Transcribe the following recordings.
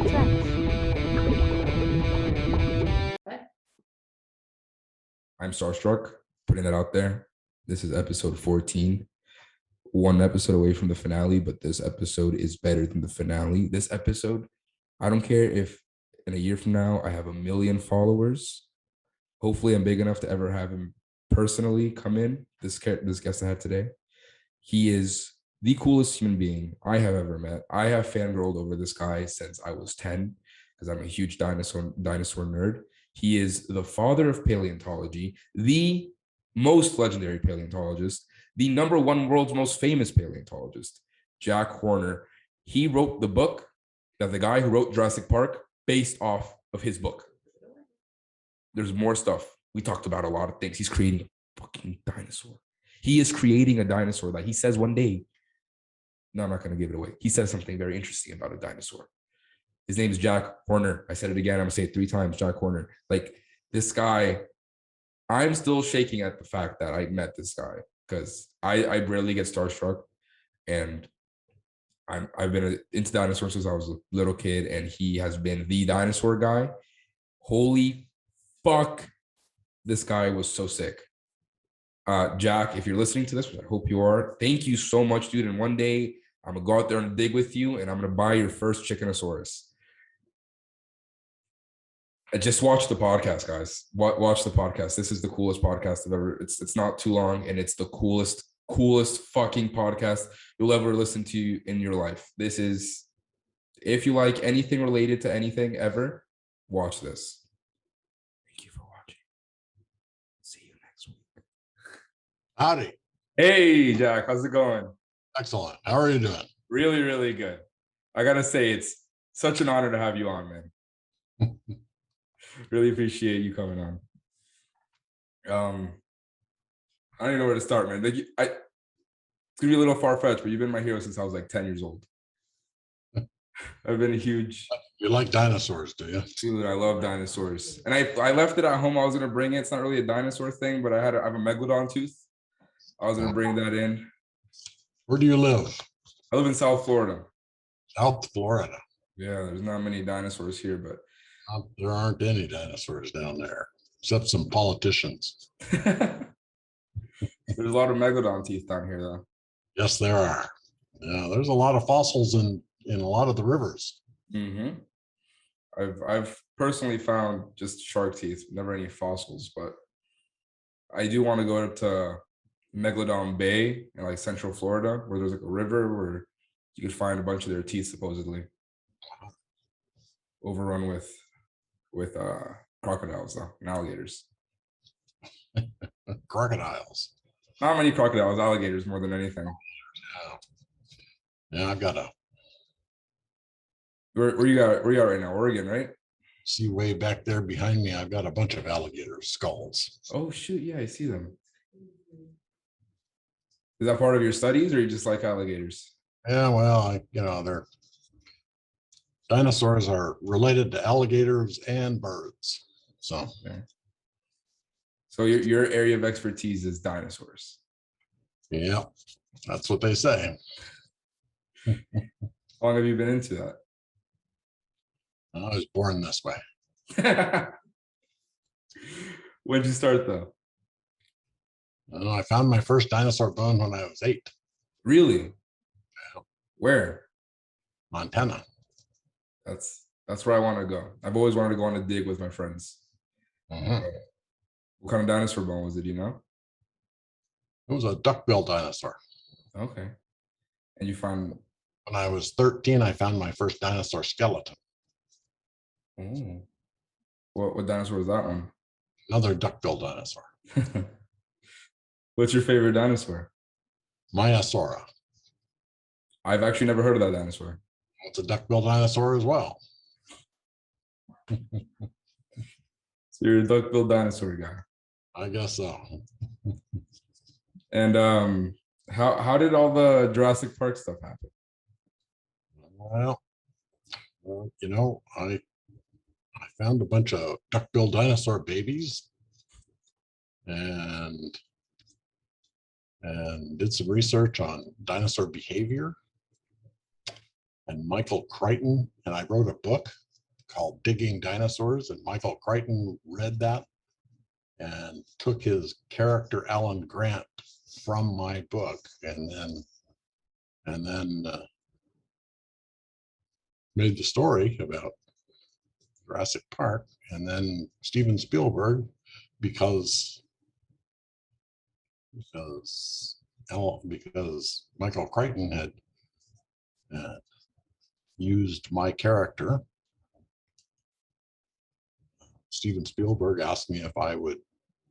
I'm starstruck, putting that out there. This is episode 14. One episode away from the finale, but this episode is better than the finale. This episode, I don't care if in a year from now I have 1 million followers. Hopefully, I'm big enough to ever have him personally come in. This guest I had today, he is the coolest human being I have ever met. I have fangirled over this guy since I was 10 because I'm a huge dinosaur nerd. He is the father of paleontology, the most legendary paleontologist, the #1 world's most famous paleontologist, Jack Horner. He wrote the book that the guy who wrote Jurassic Park based off of his book. There's more stuff. We talked about a lot of things. He's creating a fucking dinosaur. He is creating a dinosaur that he says one day. No, I'm not going to give it away. He says something very interesting about a dinosaur. His name is Jack Horner. I said it again. I'm going to say it 3 times. Jack Horner. Like, this guy, I'm still shaking at the fact that I met this guy because I rarely get starstruck. And I've been into dinosaurs since I was a little kid, and he has been the dinosaur guy. Holy fuck. This guy was so sick. Jack, if you're listening to this, which I hope you are, thank you so much, dude. And one day I'm gonna go out there and dig with you, and I'm gonna buy your first Chickenosaurus. Just watch the podcast, guys. Watch the podcast. This is the coolest podcast I've ever. It's not too long, and it's the coolest fucking podcast you'll ever listen to in your life. This is, if you like anything related to anything ever, watch this. Thank you for watching. See you next week. Howdy. Hey, Jack. How's it going? Excellent. How are you doing? Really, really good. I gotta say, it's such an honor to have you on, man. Really appreciate you coming on. I don't even know where to start, man. Like, it's gonna be a little far-fetched, but you've been my hero since I was like 10 years old. I've been a huge. You like dinosaurs, do you? Dude, I love dinosaurs. And I left it at home. I was gonna bring it. It's not really a dinosaur thing, but I have a megalodon tooth. I was gonna bring that in. Where do you live? I live in South Florida. South Florida. Yeah, there's not many dinosaurs here, but there aren't any dinosaurs down there, except some politicians. There's a lot of megalodon teeth down here, though. Yes, there are. Yeah, there's a lot of fossils in a lot of the rivers. Mm-hmm. I've personally found just shark teeth, never any fossils, but I do want to go to Megalodon Bay in like Central Florida, where there's like a river where you could find a bunch of their teeth supposedly overrun with crocodiles though, and alligators. Crocodiles. Not many crocodiles, alligators more than anything. Yeah, I've got a. Where you at right now? Oregon, right? See way back there behind me, I've got a bunch of alligator skulls. Oh shoot, yeah, I see them. Is that part of your studies, or you just like alligators? Yeah, well, they're dinosaurs are related to alligators and birds. So, okay. So your area of expertise is dinosaurs. Yeah, that's what they say. How long have you been into that? I was born this way. When'd you start though? I found my first dinosaur bone when I was 8. Really? Yeah. Where? Montana. That's where I want to go. I've always wanted to go on a dig with my friends. Mm-hmm. What kind of dinosaur bone was it? Do you know? It was a duck-billed dinosaur. Okay. And you found. When I was 13, I found my first dinosaur skeleton. Oh. What dinosaur was that one? Another duck-billed dinosaur. What's your favorite dinosaur? Maiasaura. I've actually never heard of that dinosaur. It's a duck-billed dinosaur as well. So you're a duck-billed dinosaur guy. I guess so. And how did all the Jurassic Park stuff happen? Well, I found a bunch of duck-billed dinosaur babies and did some research on dinosaur behavior. and Michael Crichton, and I wrote a book called Digging Dinosaurs, and Michael Crichton read that and took his character Alan Grant from my book, and then made the story about Jurassic Park. And then Steven Spielberg, because Michael Crichton had used my character, Steven Spielberg asked me if I would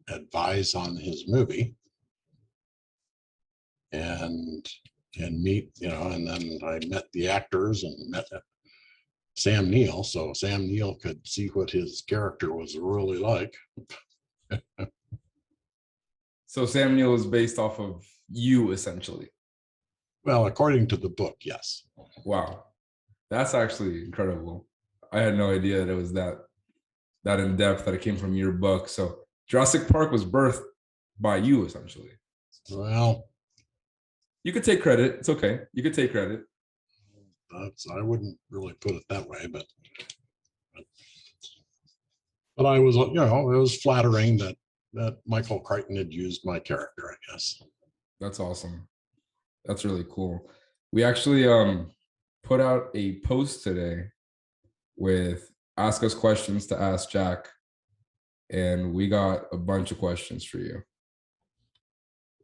advise on his movie and meet, and then I met the actors and met Sam Neill, so Sam Neill could see what his character was really like. So Sam Neill is based off of you, essentially. Well, according to the book, yes. Wow, that's actually incredible. I had no idea that it was that in depth, that it came from your book. So Jurassic Park was birthed by you, essentially. Well, you could take credit. It's okay. You could take credit. I wouldn't really put it that way, but I was, it was flattering that Michael Crichton had used my character, I guess. That's awesome. That's really cool. We actually put out a post today with ask us questions to ask Jack, and we got a bunch of questions for you.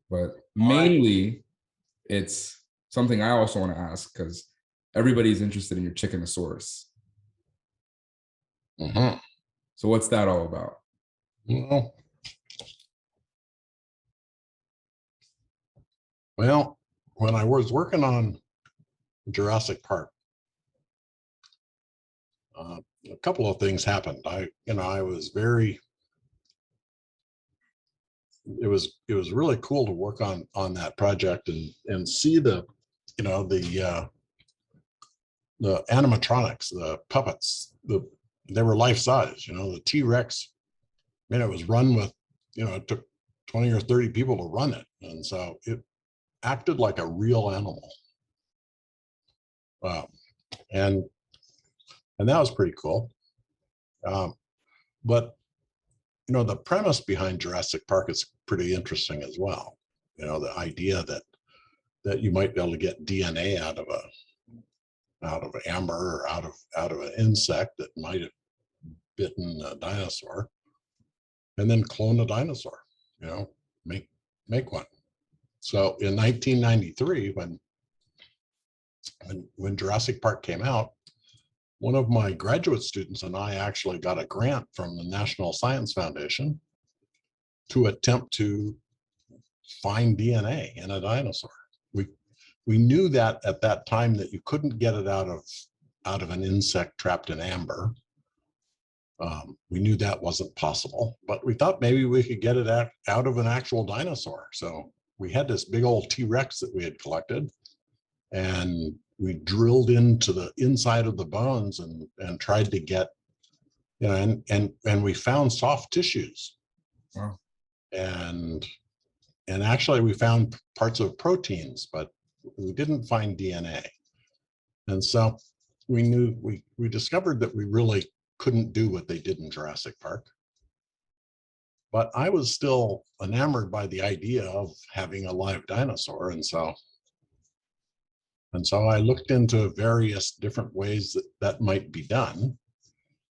But mainly, it's something I also want to ask because everybody's interested in your Chickenosaurus. Mm-hmm. So what's that all about? Well, when I was working on Jurassic Park, a couple of things happened. I was very. It was really cool to work on that project and see the animatronics, the puppets. They were life size. The T-Rex. It was run with. It took 20 or 30 people to run it, and so it acted like a real animal. And that was pretty cool. But the premise behind Jurassic Park is pretty interesting as well. The idea that you might be able to get DNA out of amber or out of an insect that might have bitten a dinosaur, and then clone a dinosaur. Make one. So in 1993, when Jurassic Park came out, one of my graduate students and I actually got a grant from the National Science Foundation to attempt to find DNA in a dinosaur. We knew that at that time that you couldn't get it out of an insect trapped in amber. We knew that wasn't possible, but we thought maybe we could get it out of an actual dinosaur. So we had this big old T-Rex that we had collected, and we drilled into the inside of the bones and tried to get, and we found soft tissues. Wow. And actually we found parts of proteins, but we didn't find DNA. And so we discovered that we really couldn't do what they did in Jurassic Park. But I was still enamored by the idea of having a live dinosaur. And so I looked into various different ways that might be done.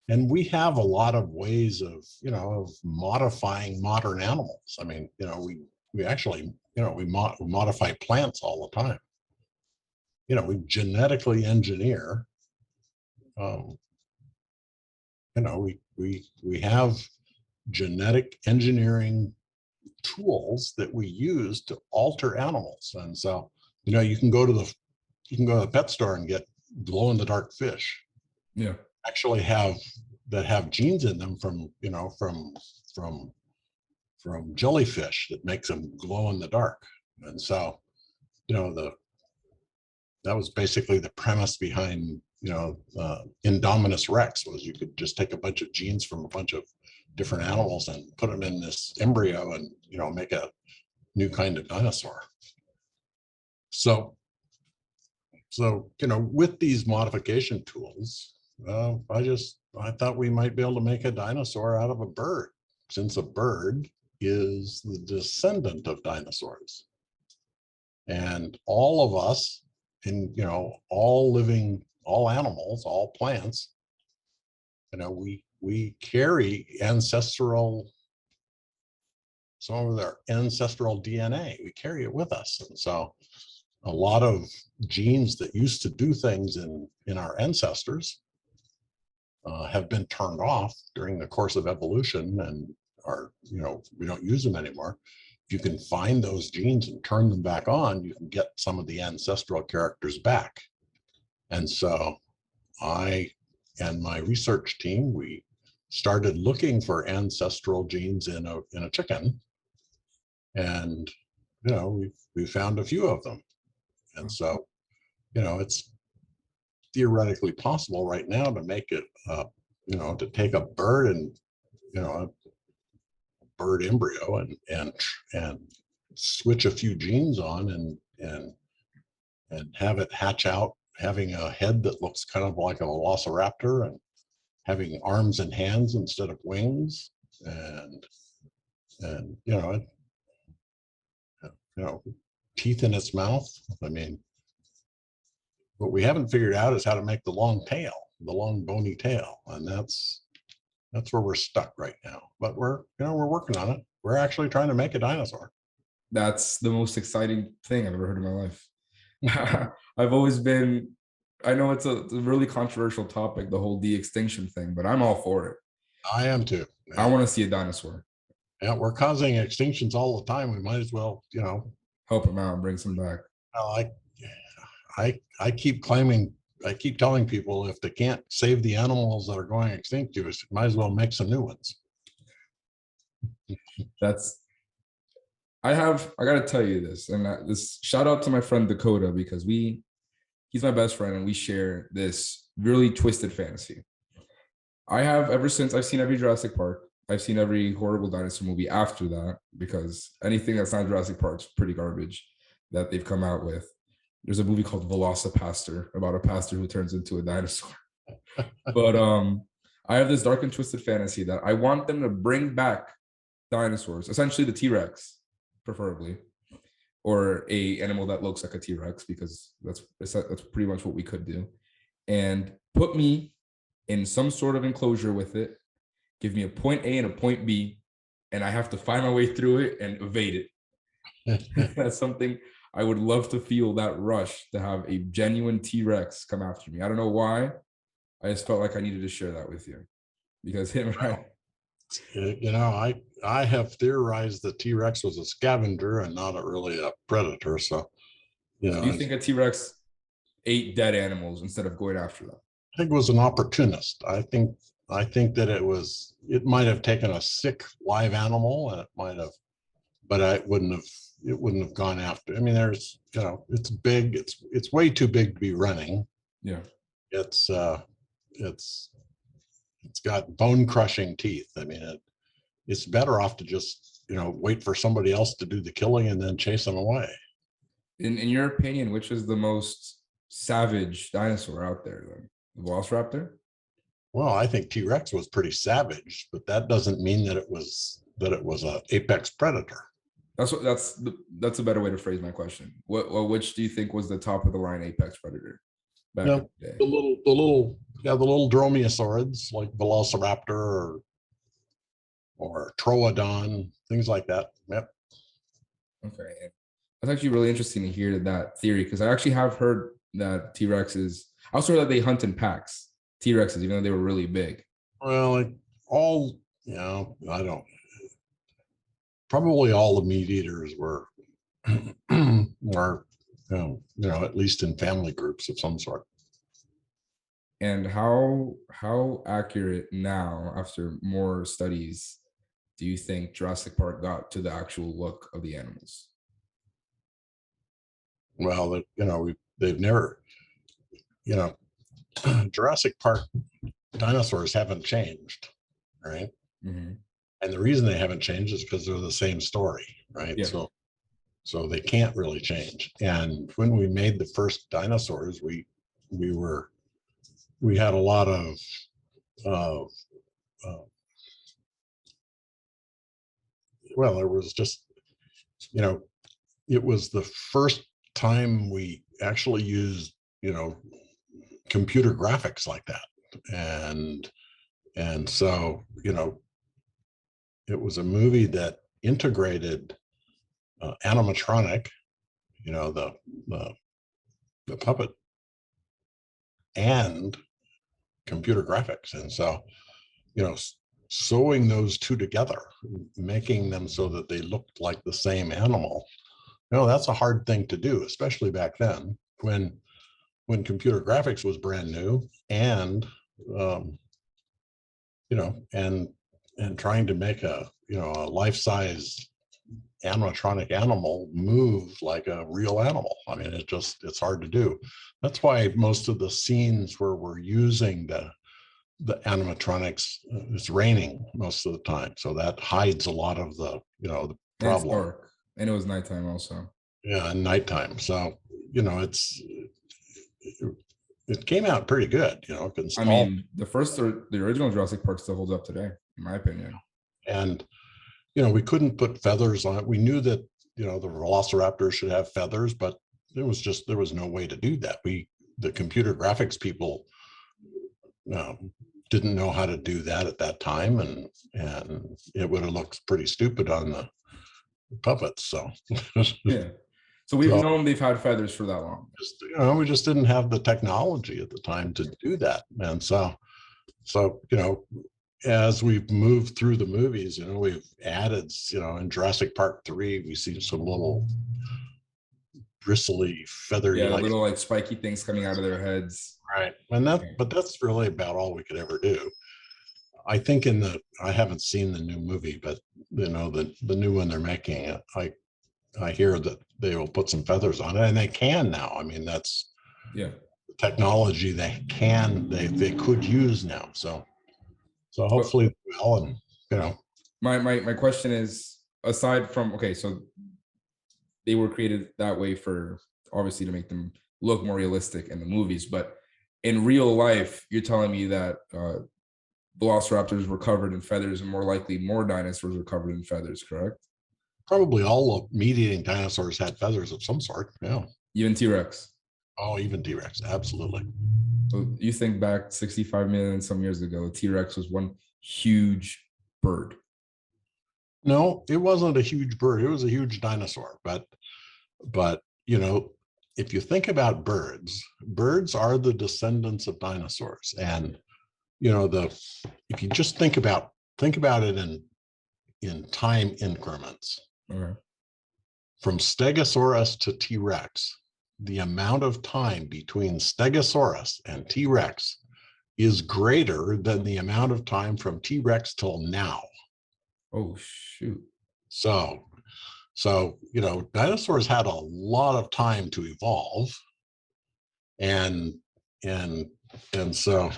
And we have a lot of ways of modifying modern animals. I mean, we actually, we modify plants all the time. We genetically engineer. We have genetic engineering tools that we use to alter animals. And so, you can go to the pet store and get glow in the dark fish. Yeah. Actually have genes in them from jellyfish that makes them glow in the dark. And so, that was basically the premise behind, Indominus Rex, was you could just take a bunch of genes from a bunch of different animals and put them in this embryo and, make a new kind of dinosaur. So So, with these modification tools, I thought we might be able to make a dinosaur out of a bird, since a bird is the descendant of dinosaurs. And all of us, and all animals, all plants, we carry some of their ancestral DNA. We carry it with us. And so a lot of genes that used to do things in our ancestors have been turned off during the course of evolution and we don't use them anymore. If you can find those genes and turn them back on, you can get some of the ancestral characters back. And so I and my research team, we started looking for ancestral genes in a chicken, and we found a few of them. And so it's theoretically possible right now to make it to take a bird and a bird embryo and switch a few genes on and have it hatch out having a head that looks kind of like a velociraptor and having arms and hands instead of wings, and teeth in its mouth. I mean, what we haven't figured out is how to make the long tail, the long bony tail, and that's where we're stuck right now. But we're working on it. We're actually trying to make a dinosaur. That's the most exciting thing I've ever heard in my life. I've always been, I know it's a really controversial topic, the whole de-extinction thing, but I'm all for it. I am too. I want to see a dinosaur. Yeah, we're causing extinctions all the time. We might as well, help them out and bring some back. I keep telling people, if they can't save the animals that are going extinct, you might as well make some new ones. I got to tell you this, and this shout out to my friend Dakota, because he's my best friend and we share this really twisted fantasy. I have, ever since I've seen every Jurassic Park, I've seen every horrible dinosaur movie after that, because anything that's not Jurassic Park is pretty garbage that they've come out with. There's a movie called Velocipastor about a pastor who turns into a dinosaur. But I have this dark and twisted fantasy that I want them to bring back dinosaurs, essentially the T-Rex, preferably, or a animal that looks like a T-Rex, because that's pretty much what we could do, and put me in some sort of enclosure with it, give me a point A and a point B, and I have to find my way through it and evade it. That's something I would love to feel, that rush to have a genuine T-Rex come after me. I don't know why. I just felt like I needed to share that with you, because him and I have theorized that T-Rex was a scavenger and not really a predator. So, do you think a T-Rex ate dead animals instead of going after them? I think it was an opportunist. I think that it might have taken a sick live animal, and it might have, but it wouldn't have gone after. I mean, it's big. It's way too big to be running. Yeah. It's got bone crushing teeth. I mean, it's better off to just, wait for somebody else to do the killing and then chase them away. In your opinion, which is the most savage dinosaur out there, then? The Velociraptor? Well, I think T-Rex was pretty savage, but that doesn't mean that it was an apex predator. That's a better way to phrase my question. Which do you think was the top of the line apex predator back in the day? The little dromaeosaurids like Velociraptor or Troodon, things like that. Yep. Okay. That's actually really interesting to hear that theory, because I actually have heard that T-Rexes, I also heard that they hunt in packs, T-Rexes, even though they were really big. Well, probably all the meat eaters were, at least in family groups of some sort. And how accurate now, after more studies, do you think Jurassic Park got to the actual look of the animals? Well, they've never, Jurassic Park dinosaurs haven't changed, right? Mm-hmm. And the reason they haven't changed is because they're the same story, right? Yeah. So So they can't really change. And when we made the first dinosaurs, we had a lot of uh, well, there was just, you know, it was the first time we actually used, computer graphics like that. And so, it was a movie that integrated animatronic, the puppet, and computer graphics. And so, sewing those two together, making them so that they looked like the same animal, that's a hard thing to do, especially back then when computer graphics was brand new, and and trying to make a life-size animatronic animal move like a real animal. I mean, it's hard to do. That's why most of the scenes where we're using the animatronics, it's raining most of the time, so that hides a lot of the the And it's problem. dark, and it was nighttime also. Yeah, and nighttime. So it came out pretty good. I mean, the original Jurassic Park still holds up today, in my opinion. And we couldn't put feathers on it. We knew that the velociraptors should have feathers, but there was no way to do that. The computer graphics people didn't know how to do that at that time, and it would have looked pretty stupid on the puppets. So yeah. So we've known they've had feathers for that long. We just didn't have the technology at the time to do that. And so as we've moved through the movies, we've added, in Jurassic Park 3, we see some little bristly, feathery, little like spiky things coming out of their heads. Right. But that's really about all we could ever do. I think I haven't seen the new movie, but the new one they're making, I hear that they will put some feathers on it, and they can now. I mean, that's technology they could use now. So hopefully, and my question is, aside from, so they were created that way for obviously to make them look more realistic in the movies, but in real life, you're telling me that velociraptors were covered in feathers, and more likely more dinosaurs were covered in feathers, correct? Probably all of meat-eating dinosaurs had feathers of some sort. Yeah. Even T-Rex. Oh, even T-Rex, absolutely. So you think back 65 million some years ago, T-Rex was one huge bird. No, it wasn't a huge bird. It was a huge dinosaur. But if you think about birds are the descendants of dinosaurs. And if you just think about it in time increments. Okay. From Stegosaurus to T-Rex, the amount of time between Stegosaurus and T-Rex is greater than the amount of time from T-Rex till now. Oh, shoot. So dinosaurs had a lot of time to evolve. And so,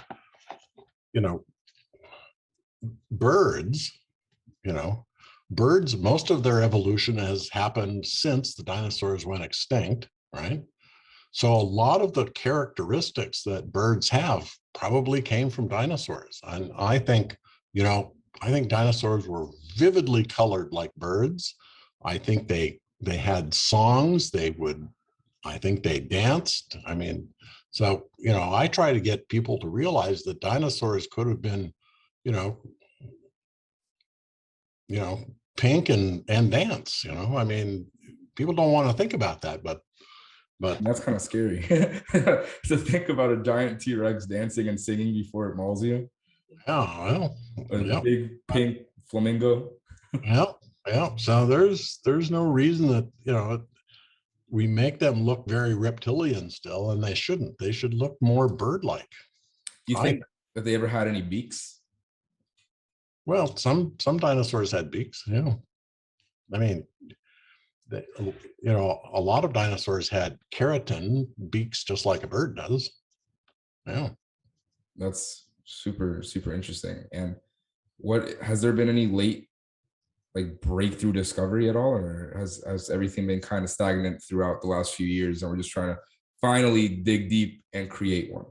birds, most of their evolution has happened since the dinosaurs went extinct, right? So a lot of the characteristics that birds have probably came from dinosaurs. And I think dinosaurs were vividly colored like birds. I think they had songs. I think they danced. I mean, so, I try to get people to realize that dinosaurs could have been, pink and dance. I mean, people don't want to think about that, but that's kind of scary to think about a giant T-Rex dancing and singing before it mauls you. Yeah, well, a big pink flamingo. yeah. So there's no reason that we make them look very reptilian still, and they shouldn't. They should look more bird-like. Do you think that they ever had any beaks? Well, some dinosaurs had beaks. Yeah, I mean, a lot of dinosaurs had keratin beaks, just like a bird does. Yeah, that's super, super interesting. And has there been any late like breakthrough discovery at all, or has everything been kind of stagnant throughout the last few years, and we're just trying to finally dig deep and create one?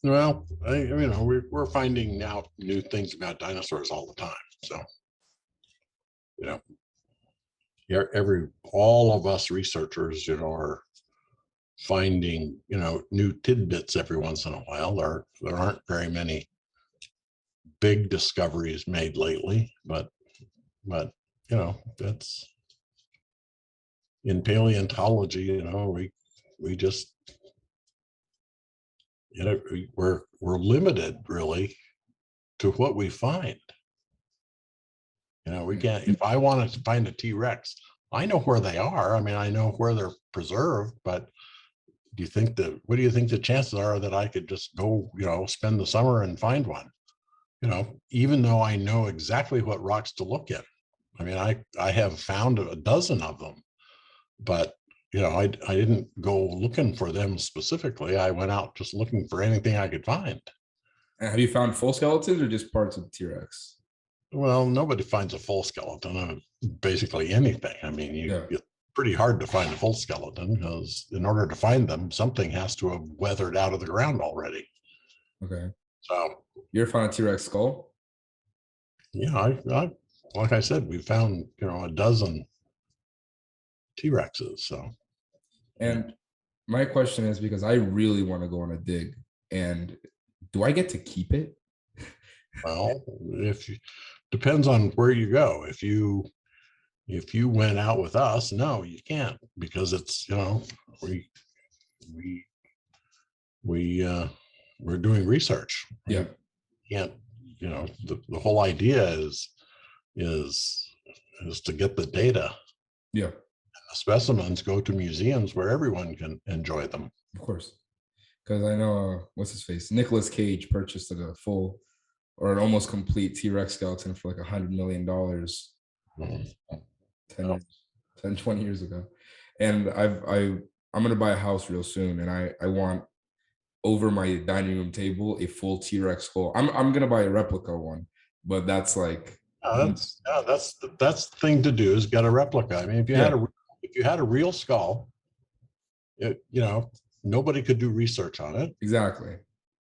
Well, we're finding out new things about dinosaurs all the time. So, you know, all of us researchers, are finding, new tidbits every once in a while. There aren't very many big discoveries made lately, but that's in paleontology. We just, we're limited really to what we find. We can't. If I wanted to find a T-Rex, I know where they are. I mean, I know where they're preserved, but what do you think the chances are that I could just go, spend the summer and find one? Even though I know exactly what rocks to look at. I mean, I have found a dozen of them, but I didn't go looking for them specifically. I went out just looking for anything I could find. And have you found full skeletons or just parts of the T-Rex? Well, nobody finds a full skeleton of basically anything. I mean, it's pretty hard to find a full skeleton, because in order to find them, something has to have weathered out of the ground already. Okay. So you ever found a T-Rex skull? Yeah, I like I said, we found a dozen T-Rexes. So, and my question is, because I really want to go on a dig, and do I get to keep it? Well, depends on where you go. If you went out with us, no, you can't, because it's we're doing research. Yeah. You can't, the whole idea is to get the data. Yeah. And the specimens go to museums where everyone can enjoy them. Of course. Because I know, what's his face? Nicolas Cage purchased a full or an almost complete T-Rex skeleton for like $100 million 10, 20 years ago. And I'm going to buy a house real soon, and I want over my dining room table a full T-Rex skull. I'm going to buy a replica one, but that's like that's the thing to do, is get a replica. I mean, if you had a real skull, nobody could do research on it. Exactly.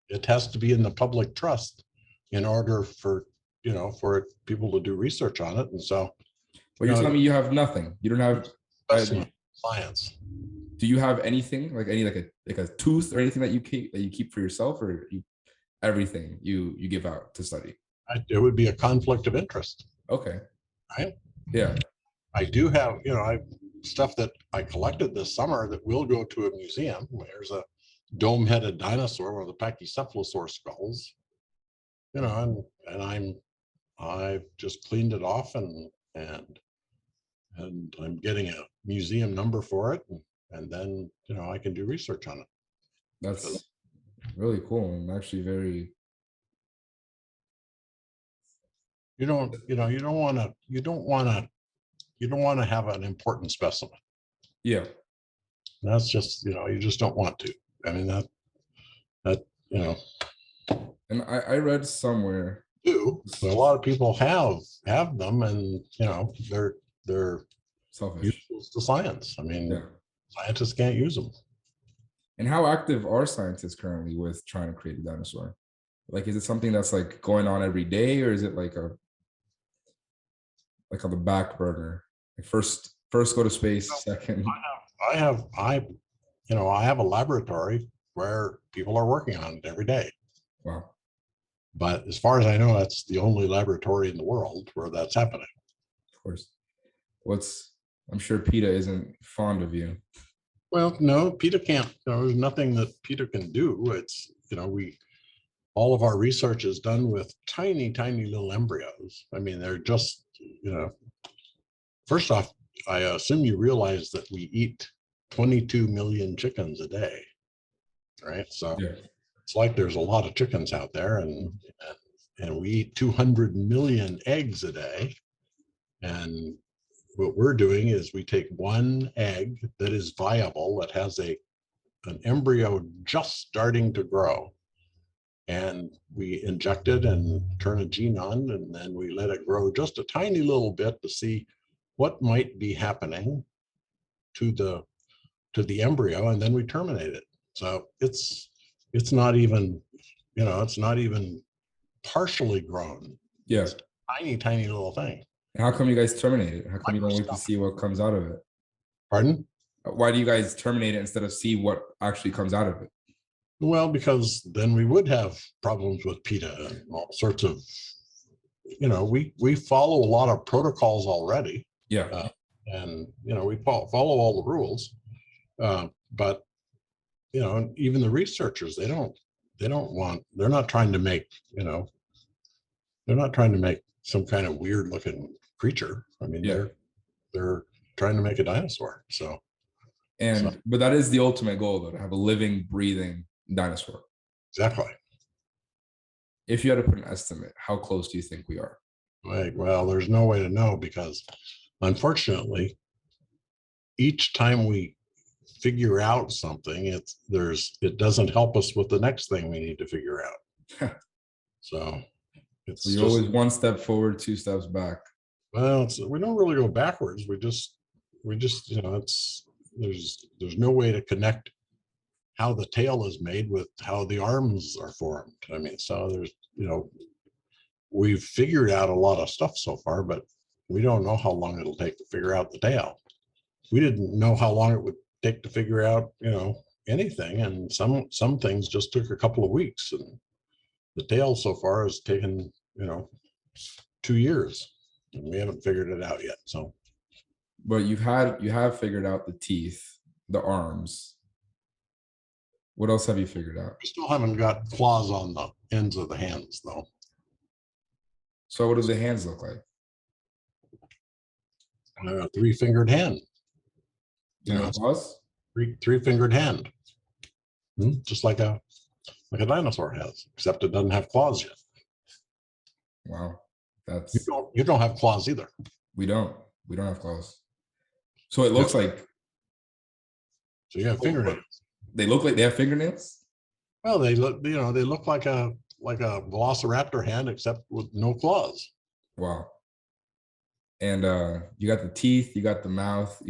It has to be in the public trust in order for people to do research on it. And so, but you're telling me you have nothing. You don't have science. Do you have anything like a tooth or anything that you keep for yourself, or everything you give out to study? It would be a conflict of interest. Okay. Right. Yeah. I do have, stuff that I collected this summer that will go to a museum. There's a dome-headed dinosaur, one of the Pachycephalosaur skulls, and I've just cleaned it off, and I'm getting a museum number for it, and then I can do research on it. That's really cool, and actually very. You don't want to have an important specimen. Yeah. That's just, you just don't want to. I mean, that. And I read somewhere too, a lot of people have them, and they're selfish to science. I mean, scientists can't use them. And how active are scientists currently with trying to create a dinosaur? Like, is it something that's like going on every day, or is it like on the back burner? Like first go to space, second. I have a laboratory where people are working on it every day. Wow. But as far as I know, that's the only laboratory in the world where that's happening. Of course. I'm sure PETA isn't fond of you. Well, no, PETA can't. There's nothing that PETA can do. It's, all of our research is done with tiny, tiny little embryos. I mean, they're just, first off, I assume you realize that we eat 22 million chickens a day, right? So it's like there's a lot of chickens out there, and we eat 200 million eggs a day. And what we're doing is we take one egg that is viable, that has an embryo just starting to grow, and we inject it and turn a gene on, and then we let it grow just a tiny little bit to see what might be happening to the embryo, and then we terminate it. So it's not even, it's not even partially grown. Yeah. It's a tiny little thing. And how come you guys terminate it? How come you don't wait to see what comes out of it? Pardon? Why do you guys terminate it instead of see what actually comes out of it? Well, because then we would have problems with PETA and all sorts of, we follow a lot of protocols already. Yeah. And, we follow all the rules. But, even the researchers, they're not trying to make, they're not trying to make some kind of weird looking creature. I mean, they're trying to make a dinosaur. But that is the ultimate goal, though, to have a living, breathing dinosaur. Exactly. If you had to put an estimate, how close do you think we are? Well, there's no way to know, because unfortunately, each time we figure out something, it doesn't help us with the next thing we need to figure out. So you're always one step forward, two steps back. Well, we don't really go backwards. We just there's no way to connect how the tail is made with how the arms are formed. I mean, so there's, we've figured out a lot of stuff so far, but we don't know how long it'll take to figure out the tail. We didn't know how long it would take to figure out, anything. And some things just took a couple of weeks, and the tail so far has taken, 2 years, and we haven't figured it out yet. So, but you have figured out the teeth, the arms. What else have you figured out? We still haven't got claws on the ends of the hands, though. So what do the hands look like? A 3-fingered hand. Claws? Three-fingered hand. Just like a dinosaur has, except it doesn't have claws yet. Wow, you don't have claws either. We don't have claws. So it looks like. So you have fingernails. They look like they have fingernails? Well, they look like a velociraptor hand, except with no claws. Wow. And you got the teeth, you got the mouth,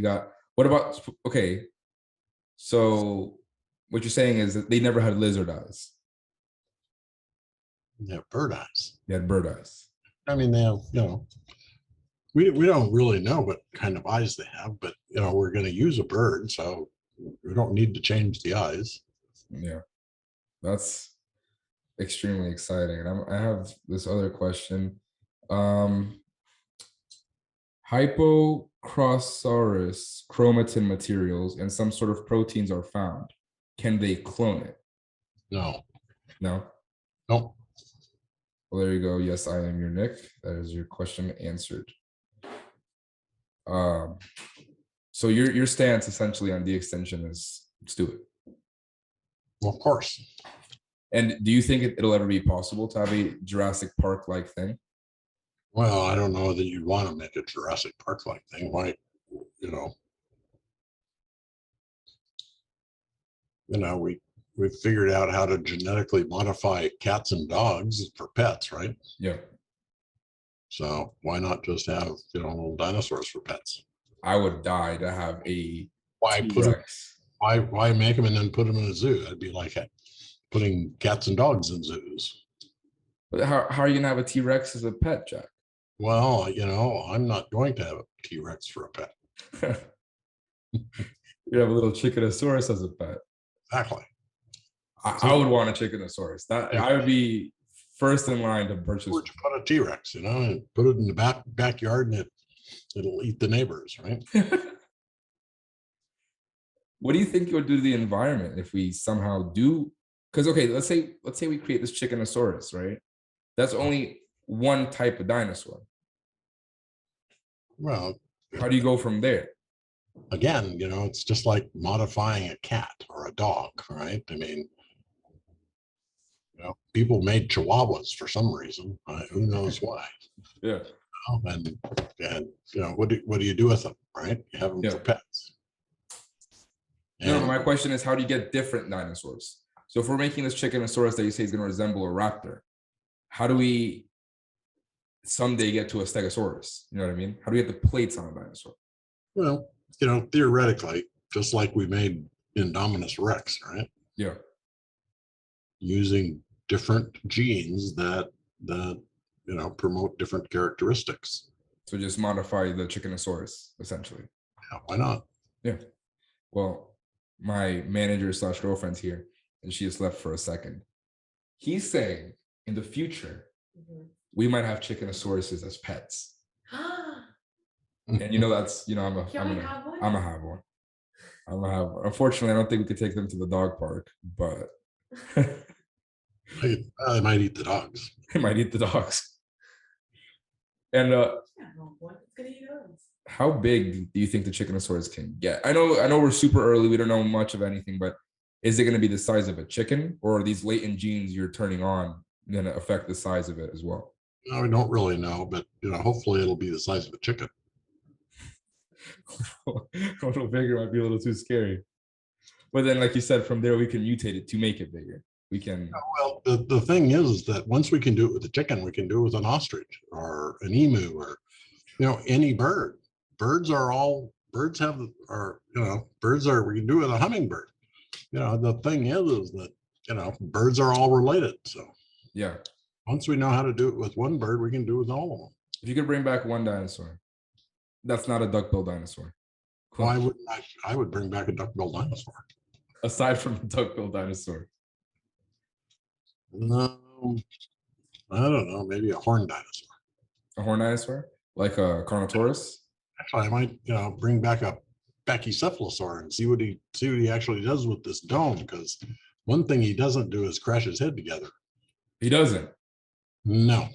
what about, okay, so what you're saying is that they never had lizard eyes. They have bird eyes. They had bird eyes. I mean, they have, we don't really know what kind of eyes they have, but, we're going to use a bird, so we don't need to change the eyes. Yeah, that's extremely exciting. And I have this other question. Hypocrosaurus chromatin materials and some sort of proteins are found. Can they clone it? No. No? Nope. Well, there you go. Yes, I am your Nick. That is your question answered. So your stance essentially on de-extinction is let's do it. Well, of course. And do you think it'll ever be possible to have a Jurassic Park like thing? Well, I don't know that you'd want to make a Jurassic Park like thing. Why, we figured out how to genetically modify cats and dogs for pets, right? Yeah. So why not just have, little dinosaurs for pets? I would die to have a why make them and then put them in a zoo? That'd be like putting cats and dogs in zoos. But how are you gonna have a T-Rex as a pet, Jack? Well, I'm not going to have a T-Rex for a pet. You have a little Chickenosaurus as a pet. Exactly. I would want a Chickenosaurus. I would be first in line to purchase. Where'd you put a T-Rex, and put it in the backyard, and it'll eat the neighbors, right? What do you think it would do to the environment if we somehow do? Because okay, let's say we create this Chickenosaurus, right? That's only one type of dinosaur. Well, how do you go from there? Again, it's just like modifying a cat or a dog, right? I mean, people made Chihuahuas for some reason. Who knows why? Yeah. And what do you do with them, right? You have them for pets. No, my question is, how do you get different dinosaurs? So if we're making this Chickenosaurus that you say is going to resemble a raptor, how do we someday get to a Stegosaurus? You know what I mean? How do we get the plates on a dinosaur? Well, theoretically, just like we made Indominus Rex, right? Yeah. Using different genes that promote different characteristics. So just modify the Chickenosaurus, essentially. Yeah, why not? Yeah. Well, my manager / girlfriend's here, and she just left for a second. He's saying in the future, we might have Chickenosauruses as pets. And that's, I'm a have one. Unfortunately, I don't think we could take them to the dog park, but they might eat the dogs. They might eat the dogs. And how big do you think the Chickenosaurus can get? I know we're super early. We don't know much of anything, but is it going to be the size of a chicken, or are these latent genes you're turning on going to affect the size of it as well? No, we don't really know, but hopefully it'll be the size of a chicken. A little bigger might be a little too scary. But then, like you said, from there we can mutate it to make it bigger. We can. Well, the thing is that once we can do it with a chicken, we can do it with an ostrich or an emu or any bird. Birds we can do it with a hummingbird. The thing is that birds are all related. So yeah, once we know how to do it with one bird, we can do it with all of them. If you could bring back one dinosaur that's not a duck-billed dinosaur, why wouldn't I would bring back a duck-billed dinosaur. Aside from the duck-billed dinosaur. No, I don't know. Maybe a horned dinosaur. A horned dinosaur, like a Carnotaurus. Actually, I might, bring back a Pachycephalosaur and see what he actually does with this dome. Because one thing he doesn't do is crash his head together. He doesn't. No.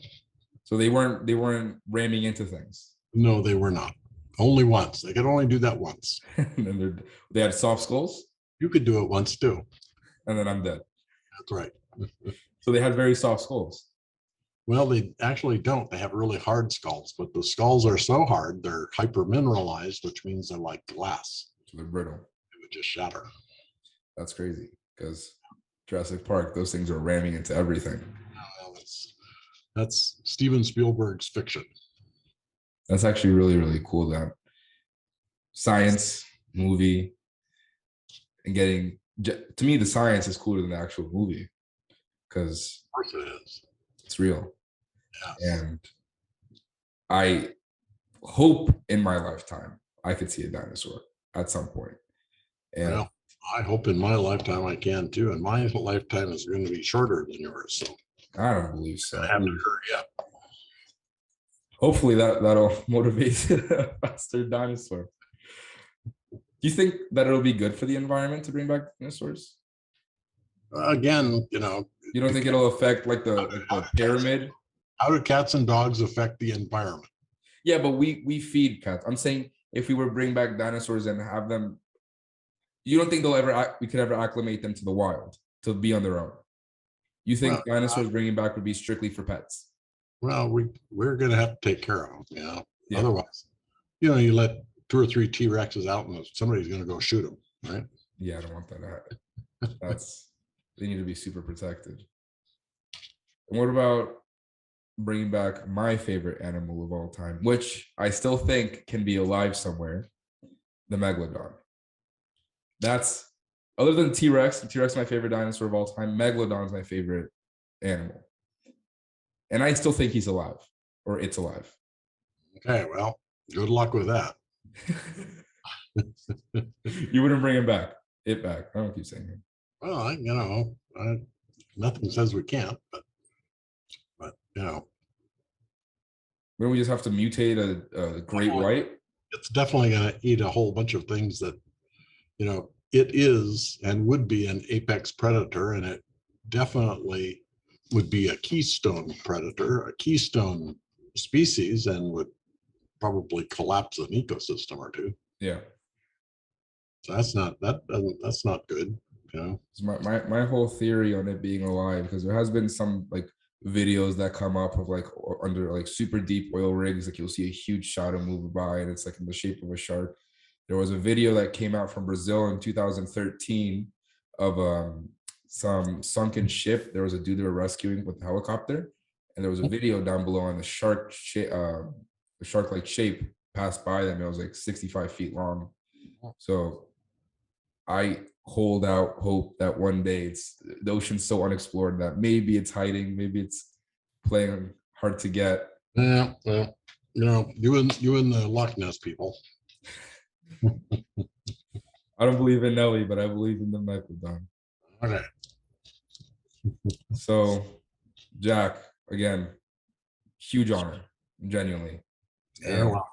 So they weren't ramming into things. No, they were not. Only once. They could only do that once. And they had soft skulls. You could do it once too. And then I'm dead. That's right. So they had very soft skulls. Well, they actually don't. They have really hard skulls, but the skulls are so hard, they're hypermineralized, which means they're like glass. So they're brittle. It would just shatter. That's crazy, because Jurassic Park, those things are ramming into everything. Well, that's Steven Spielberg's fiction. That's actually really, really cool, that science movie and getting, to me, the science is cooler than the actual movie, because of course it is. It's real. Yes. And I hope in my lifetime I could see a dinosaur at some point. And well, I hope in my lifetime I can too. And my lifetime is going to be shorter than yours. So I don't believe so. I haven't heard yet. Hopefully that'll motivate a faster dinosaur. Do you think that it'll be good for the environment to bring back dinosaurs? Again, you don't think it'll affect like the pyramid? How do cats and dogs affect the environment? Yeah, but we feed cats. I'm saying if we were to bring back dinosaurs and have them, you don't think we could ever acclimate them to the wild to be on their own? You think dinosaurs bringing back would be strictly for pets? Well, we're going to have to take care of them. Yeah. Otherwise, you let 2 or 3 T-Rexes out and somebody's going to go shoot them, right? Yeah, I don't want that to happen. They need to be super protected. And what about bringing back my favorite animal of all time, which I still think can be alive somewhere, the Megalodon. That's, other than T-Rex, T-Rex is my favorite dinosaur of all time, Megalodon is my favorite animal. And I still think he's alive, or it's alive. Okay, well, good luck with that. You wouldn't bring him back? It back. I don't keep saying it. Well, nothing says we can't, but Wouldn't we just have to mutate a great white? It's definitely going to eat a whole bunch of things that, it is and would be an apex predator, and it definitely would be a keystone predator, a keystone species, and would probably collapse an ecosystem or two. Yeah. So that's not good. It's my whole theory on it being alive, because there has been some like videos that come up of like under like super deep oil rigs, like you'll see a huge shadow move by and it's like in the shape of a shark. There was a video that came out from Brazil in 2013 of some sunken ship. There was a dude they were rescuing with the helicopter, and there was a video down below, and the shark-like shape passed by them. It was like 65 feet long. So I hold out hope that one day the ocean's so unexplored that maybe it's hiding, maybe it's playing hard to get. Yeah, well, you and the Loch Ness people. I don't believe in Nelly, but I believe in the Megalodon. Okay. So, Jack, again, huge honor, genuinely. Yeah, well,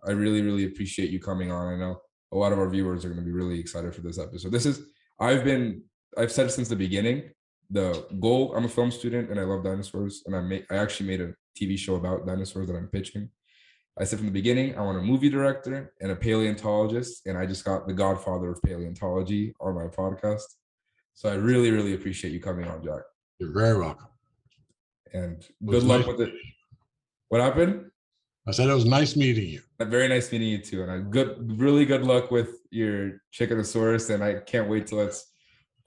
I really, really appreciate you coming on. I know a lot of our viewers are going to be really excited for this episode. I've said since the beginning, the goal, I'm a film student and I love dinosaurs. And I actually made a TV show about dinosaurs that I'm pitching. I said from the beginning, I want a movie director and a paleontologist. And I just got the godfather of paleontology on my podcast. So I really, really appreciate you coming on, Jack. you're very welcome. And good luck with it. What happened? I said it was nice meeting you. Very nice meeting you too. And really good luck with your Chickenosaurus. And I can't wait till it's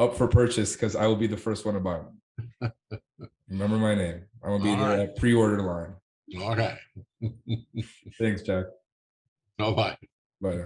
up for purchase because I will be the first one to buy them. Remember my name. I will be there at pre-order line. Okay. Thanks, Jack. Bye-bye. Bye.